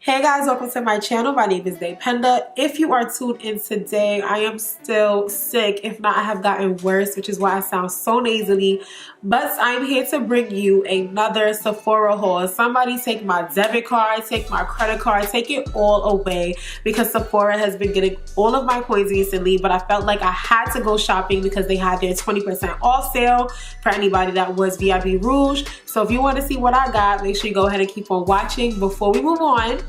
Hey guys, welcome to my channel. My name is Penda. If you are tuned in today, I am still sick. If not, I have gotten worse, which is why I sound so nasally. But I'm here to bring you another Sephora haul. Somebody take my debit card, take my credit card, take it all away, because Sephora has been getting all of my coins recently, but I felt like I had to go shopping because they had their 20% off sale for anybody that was VIP Rouge. So if you want to see what I got, make sure you go ahead and keep on watching. Before we move on,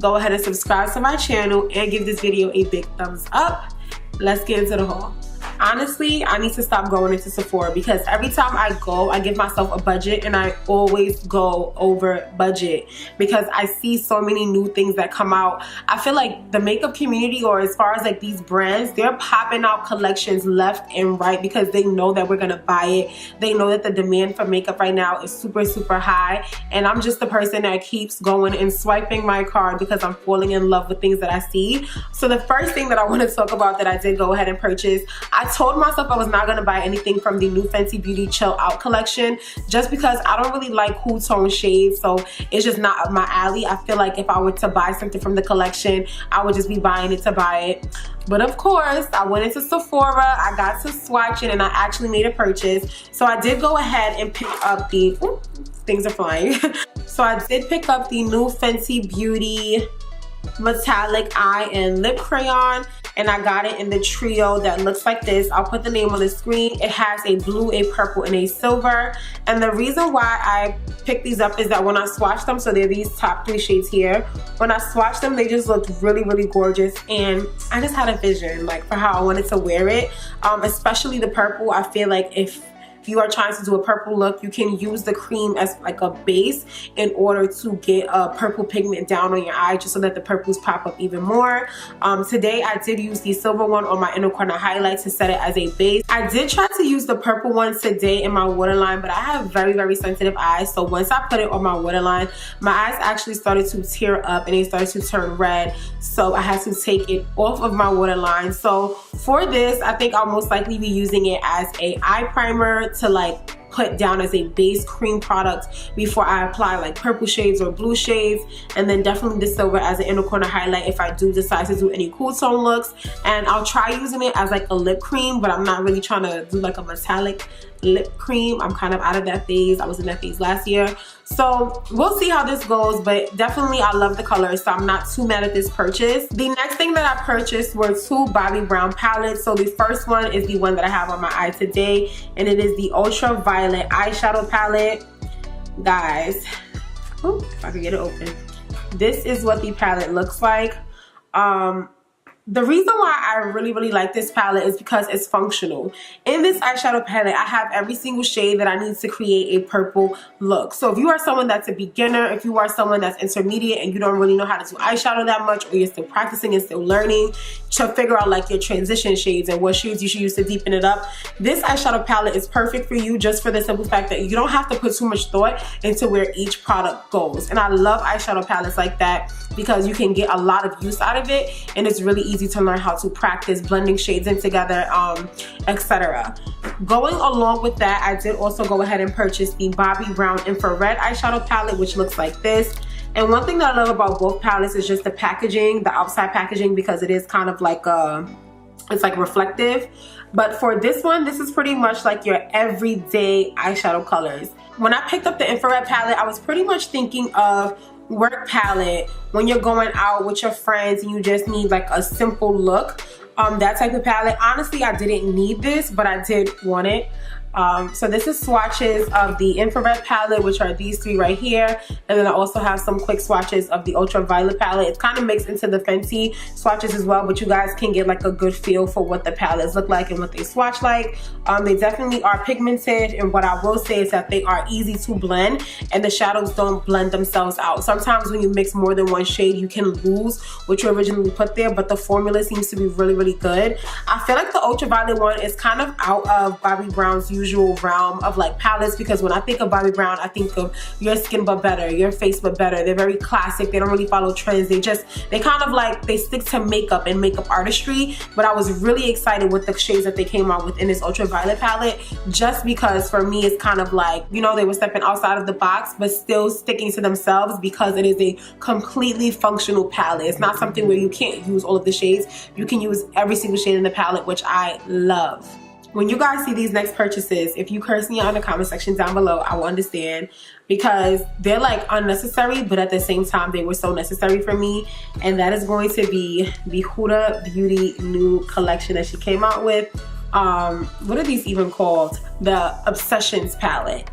go ahead and subscribe to my channel and give this video a big thumbs up. Let's get into the haul. Honestly, I need to stop going into Sephora because every time I go, I give myself a budget and I always go over budget because I see so many new things that come out. I feel like the makeup community, or as far as like these brands, they're popping out collections left and right because they know that we're gonna buy it. They know that the demand for makeup right now is super high, and I'm just the person that keeps going and swiping my card because I'm falling in love with things that I see. So the first thing that I want to talk about that I did go ahead and purchase, I told myself I was not going to buy anything from the new Fenty Beauty Chill Out collection just because I don't really like cool tone shades, so it's just not up my alley. I feel like if I were to buy something from the collection, I would just be buying it to buy it. But of course, I went into Sephora, I got to swatching, and I actually made a purchase. So I did go ahead and pick up the, ooh, things are flying. So I did pick up the new Fenty Beauty Metallic Eye and Lip Crayon, and I got it in the trio that looks like this. I'll put the name on the screen. It has a blue, a purple, and a silver. And the reason why I picked these up is that when I swatched them, so they're these top 3 shades here, when I swatched them, they just looked really gorgeous, and I just had a vision like for how I wanted to wear it. Especially the purple. I feel like if you are trying to do a purple look, you can use the cream as like a base in order to get a purple pigment down on your eye, just so that the purples pop up even more. Today I did use the silver one on my inner corner highlight to set it as a base. I did try to use the purple one today in my waterline, but I have very sensitive eyes, so once I put it on my waterline, my eyes actually started to tear up and they started to turn red, so I had to take it off of my waterline. So for this, I think I'll most likely be using it as a eye primer to like put down as a base cream product before I apply like purple shades or blue shades, and then definitely the silver as an inner corner highlight if I do decide to do any cool tone looks. And I'll try using it as like a lip cream, but I'm not really trying to do like a metallic lip cream. I'm kind of out of that phase. I was in that phase last year, so we'll see how this goes, but definitely I love the colors, so I'm not too mad at this purchase. The next thing that I purchased were 2 Bobbi Brown palettes. So the first one is the one that I have on my eye today, and it is the Ultraviolet eyeshadow palette. Guys, ooh, if I could get it open, this is what the palette looks like. The reason why I really like this palette is because it's functional. In this eyeshadow palette, I have every single shade that I need to create a purple look. So if you are someone that's a beginner, if you are someone that's intermediate and you don't really know how to do eyeshadow that much, or you're still practicing and still learning to figure out like your transition shades and what shades you should use to deepen it up, this eyeshadow palette is perfect for you, just for the simple fact that you don't have to put too much thought into where each product goes. And I love eyeshadow palettes like that because you can get a lot of use out of it, and it's really easy to learn how to practice blending shades in together, etc. Going along with that, I did also go ahead and purchase the Bobbi Brown Infrared eyeshadow palette, which looks like this. And one thing that I love about both palettes is just the packaging, the outside packaging, because it is kind of like it's like reflective. But for this one, this is pretty much like your everyday eyeshadow colors. When I picked up the infrared palette, I was pretty much thinking of work palette when you're going out with your friends and you just need like a simple look, that type of palette. Honestly, I didn't need this, but I did want it. So this is swatches of the infrared palette, which are these 3 right here, and then I also have some quick swatches of the ultraviolet palette. It's kind of mixed into the Fenty swatches as well, but you guys can get like a good feel for what the palettes look like and what they swatch like. They definitely are pigmented, and what I will say is that they are easy to blend and the shadows don't blend themselves out. Sometimes when you mix more than one shade, you can lose what you originally put there, but the formula seems to be really good. I feel like the ultraviolet one is kind of out of Bobbi Brown's usual realm of like palettes, because when I think of Bobbi Brown, I think of Your Skin But Better, Your Face But Better. They're very classic. They don't really follow trends. They kind of like, they stick to makeup and makeup artistry. But I was really excited with the shades that they came out with in this ultraviolet palette, just because for me it's kind of like, you know, they were stepping outside of the box but still sticking to themselves, because it is a completely functional palette. It's not something where you can't use all of the shades. You can use every single shade in the palette, which I love. When you guys see these next purchases, if you curse me out in the comment section down below, I will understand, because they're like unnecessary, but at the same time they were so necessary for me. And that is going to be the Huda Beauty new collection that she came out with. What are these even called? The Obsessions palette.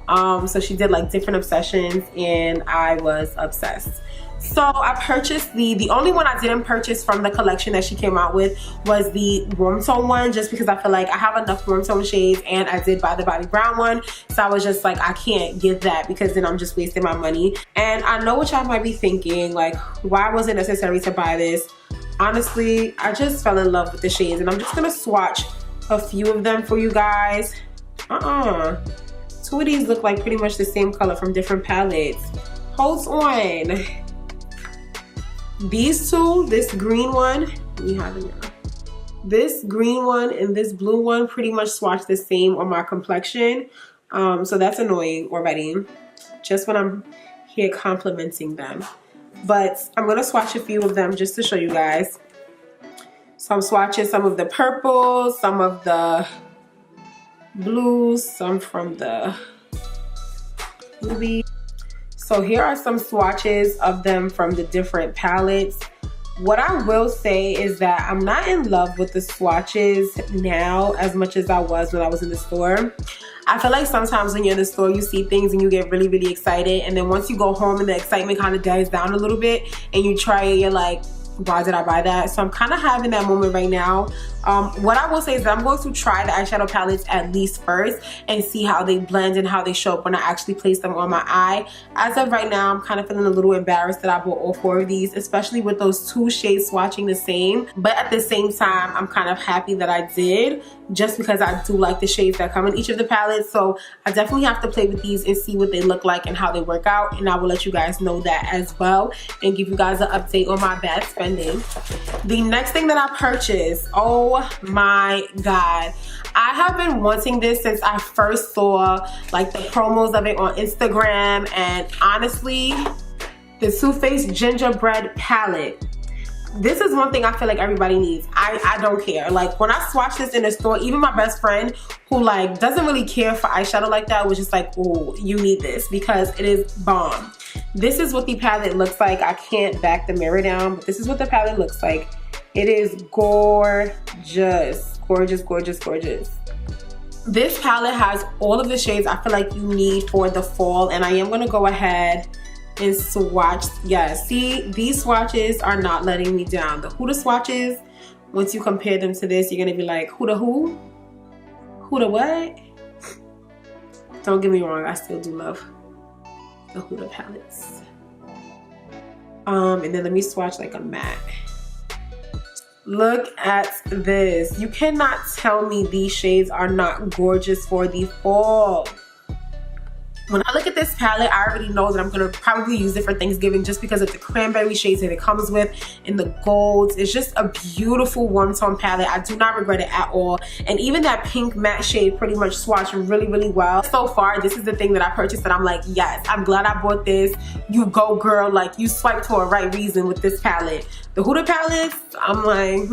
So she did like different obsessions and I was obsessed. So I purchased the only one I didn't purchase from the collection that she came out with was the warm tone one, just because I feel like I have enough warm tone shades, and I did buy the Bobbi Brown one. So I was just like, I can't get that because then I'm just wasting my money. And I know what y'all might be thinking, like, why was it necessary to buy this? Honestly, I just fell in love with the shades, and I'm just gonna swatch a few of them for you guys. Two of these look like pretty much the same color from different palettes. Hold on. These two, this green one, we have it now. This green one and this blue one pretty much swatch the same on my complexion. So that's annoying already, just when I'm here complimenting them. But I'm gonna swatch a few of them just to show you guys. So I'm swatching some of the purples, some of the blues, some from the ruby. So here are some swatches of them from the different palettes. What I will say is that I'm not in love with the swatches now as much as I was when I was in the store. I feel like sometimes when you're in the store, you see things and you get really, really excited. And then once you go home and the excitement kind of dies down a little bit and you try it, you're like, why did I buy that? So I'm kind of having that moment right now. What I will say is that I'm going to try the eyeshadow palettes at least first and see how they blend and how they show up when I actually place them on my eye. As of right now, I'm kind of feeling a little embarrassed that I bought all 4 of these, especially with those 2 shades swatching the same. But at the same time, I'm kind of happy that I did, just because I do like the shades that come in each of the palettes. So I definitely have to play with these and see what they look like and how they work out. And I will let you guys know that as well and give you guys an update on my bad spending. The next thing that I purchased, oh my god, I have been wanting this since I first saw like the promos of it on Instagram. And honestly, the Suface Gingerbread palette, this is one thing I feel like everybody needs. I don't care. Like when I swatched this in the store, even my best friend who like doesn't really care for eyeshadow like that was just like, oh, you need this because it is bomb. This is what the palette looks like. I can't back the mirror down, but this is what the palette looks like. It is gorgeous, gorgeous, gorgeous, gorgeous. This palette has all of the shades I feel like you need for the fall, and I am gonna go ahead and swatch. Yeah, see, these swatches are not letting me down. The Huda swatches, once you compare them to this, you're gonna be like, Huda who? Huda what? Don't get me wrong, I still do love the Huda palettes. And then let me swatch like a matte. Look at this. You cannot tell me these shades are not gorgeous for the fall. When I look at this palette, I already know that I'm gonna probably use it for Thanksgiving just because of the cranberry shades that it comes with and the golds. It's just a beautiful warm tone palette. I do not regret it at all. And even that pink matte shade pretty much swatched really, really well. So far, this is the thing that I purchased that I'm like, yes, I'm glad I bought this. You go, girl. Like, you swiped for a right reason with this palette. The Huda palettes, I'm like,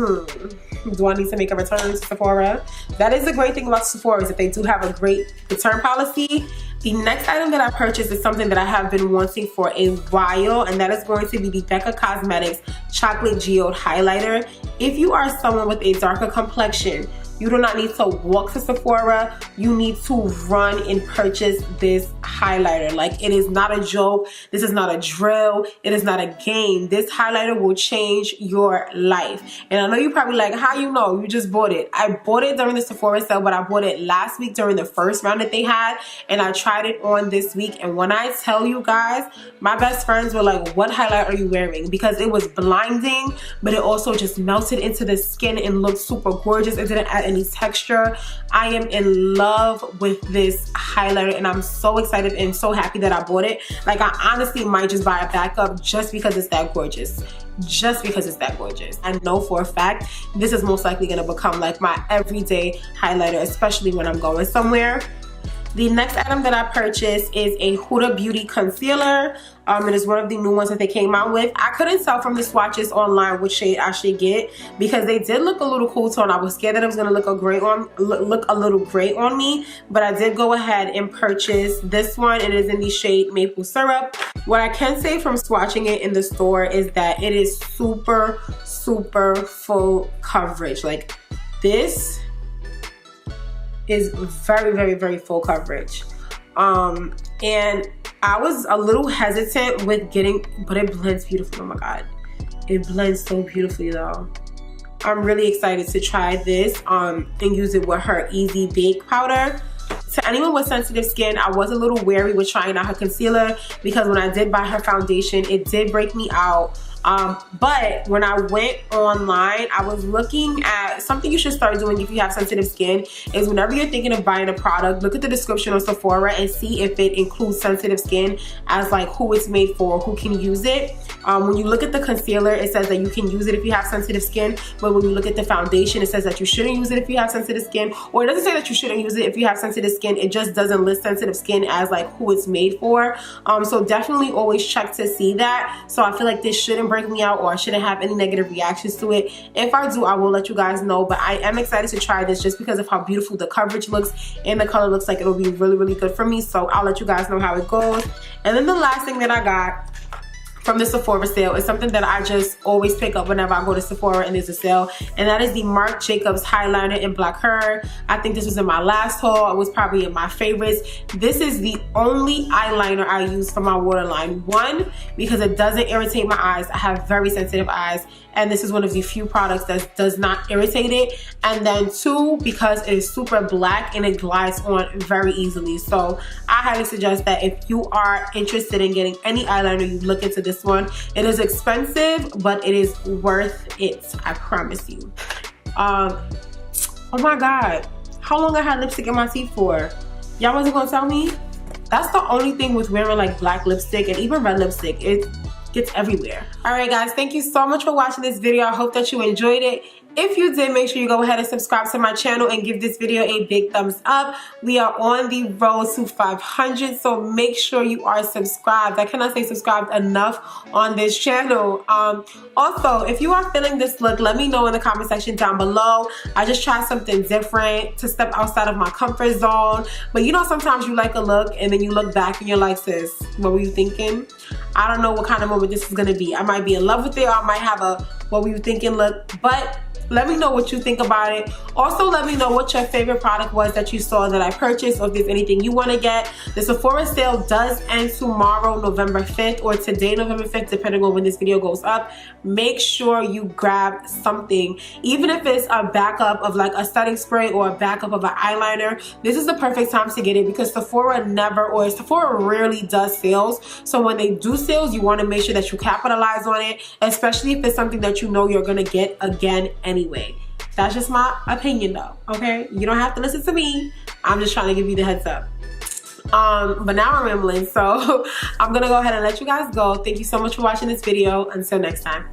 do I need to make a return to Sephora? That is the great thing about Sephora, is that they do have a great return policy. The next item that I purchased is something that I have been wanting for a while, and that is going to be the Becca Cosmetics Chocolate Geode Highlighter. If you are someone with a darker complexion, you do not need to walk to Sephora. You need to run and purchase this highlighter. Like, it is not a joke. This is not a drill. It is not a game. This highlighter will change your life. And I know you're probably like, how you know? You just bought it. I bought it during the Sephora sale, but I bought it last week during the first round that they had. And I tried it on this week. And when I tell you guys, my best friends were like, what highlight are you wearing? Because it was blinding, but it also just melted into the skin and looked super gorgeous. It didn't add any texture. I am in love with this highlighter and I'm so excited and so happy that I bought it. Like, I honestly might just buy a backup just because it's that gorgeous. Just because it's that gorgeous. I know for a fact this is most likely going to become like my everyday highlighter, especially when I'm going somewhere. The next item that I purchased is a Huda Beauty concealer. It is one of the new ones that they came out with. I couldn't tell from the swatches online which shade I should get because they did look a little cool tone. I was scared that it was going to look a little gray on me, but I did go ahead and purchase this one. It is in the shade Maple Syrup. What I can say from swatching it in the store is that it is super, super full coverage. Like, this is very, very, very full coverage. And I was a little hesitant with getting, but it blends beautifully. Oh my God, it blends so beautifully though. I'm really excited to try this and use it with her Easy Bake powder. To anyone with sensitive skin, I was a little wary with trying out her concealer because when I did buy her foundation, it did break me out. But when I went online, I was looking at something you should start doing if you have sensitive skin is whenever you're thinking of buying a product, look at the description on Sephora and see if it includes sensitive skin as like who it's made for, who can use it. When you look at the concealer, it says that you can use it if you have sensitive skin, but when you look at the foundation, it says that you shouldn't use it if you have sensitive skin, or it doesn't say that you shouldn't use it if you have sensitive skin, it just doesn't list sensitive skin as like who it's made for. So definitely always check to see that. So I feel like this shouldn't break me out or I shouldn't have any negative reactions to it. If I do, I will let you guys know, but I am excited to try this just because of how beautiful the coverage looks and the color looks like it'll be really, really good for me. So I'll let you guys know how it goes. And then the last thing that I got from the Sephora sale is something that I just always pick up whenever I go to Sephora and there's a sale, and that is the Marc Jacobs Highliner in Black Her. I think this was in my last haul. It was probably in my favorites. This is the only eyeliner I use for my waterline. One, because it doesn't irritate my eyes. I have very sensitive eyes, and this is one of the few products that does not irritate it. And then two, because it is super black and it glides on very easily. So I highly suggest that if you are interested in getting any eyeliner, you look into this one. It is expensive, but it is worth it, I promise you. Oh my God, how long I had lipstick in my teeth for? Y'all wasn't gonna tell me? That's the only thing with wearing like black lipstick and even red lipstick. It gets everywhere. All right guys, thank you so much for watching this video. I hope that you enjoyed it. If you did, make sure you go ahead and subscribe to my channel and give this video a big thumbs up. We are on the road to 500, so make sure you are subscribed. I cannot say subscribed enough on this channel. Also, if you are feeling this look, let me know in the comment section down below. I just tried something different to step outside of my comfort zone. But you know, sometimes you like a look and then you look back and you're like, sis, what were you thinking? I don't know what kind of moment this is gonna be. I might be in love with it, or I might have a what were you thinking look, but let me know what you think about it. Also, let me know what your favorite product was that you saw that I purchased, or if there's anything you want to get. The Sephora sale does end tomorrow, November 5th, or today, November 5th, depending on when this video goes up. Make sure you grab something, even if it's a backup of like a setting spray or a backup of an eyeliner. This is the perfect time to get it because Sephora Sephora rarely does sales. So when they do sales, you want to make sure that you capitalize on it, especially if it's something that you know you're going to get again anyway. That's just my opinion though, okay? You don't have to listen to me. I'm just trying to give you the heads up. But now I'm rambling, so I'm gonna go ahead and let you guys go. Thank you so much for watching this video. Until next time.